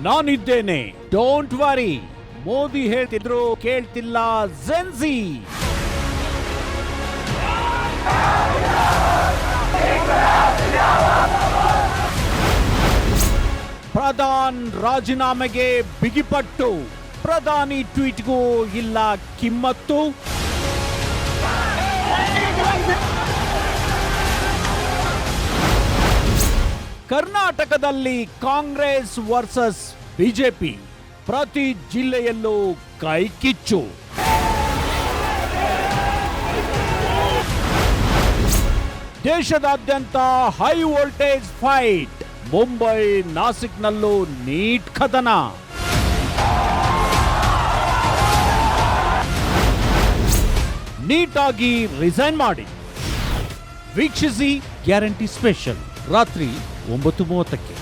ನಾನಿದ್ದೇನೆ, don't worry. Modi ಹೇಳ್ತಿದ್ರು, ಕೇಳ್ತಿಲ್ಲ Gen Z. Pradhan ರಾಜೀನಾಮೆಗೆ ಬಿಗಿಪಟ್ಟು, ಪ್ರಧಾನಿ ಟ್ವೀಟ್ಗೂ ಇಲ್ಲ ಕಿಮ್ಮತ್ತು. ಕರ್ನಾಟಕದಲ್ಲಿ ಕಾಂಗ್ರೆಸ್ ವರ್ಸಸ್ ಬಿಜೆಪಿ, ಪ್ರತಿ ಜಿಲ್ಲೆಯಲ್ಲೂ ಕೈಕಿಚ್ಚು. ದೇಶದಾದ್ಯಂತ ಹೈ ವೋಲ್ಟೇಜ್ ಫೈಟ್, ಮುಂಬೈ ನಾಸಿಕ್ನಲ್ಲೂ ನೀಟ್ ಕದನ. ನೀಟಾಗಿ ರಿಸೈನ್ ಮಾಡಿ. ವೀಕ್ಷಿಸಿ ಗ್ಯಾರಂಟಿ ಸ್ಪೆಷಲ್ ರಾತ್ರಿ 9:30ಕ್ಕೆ.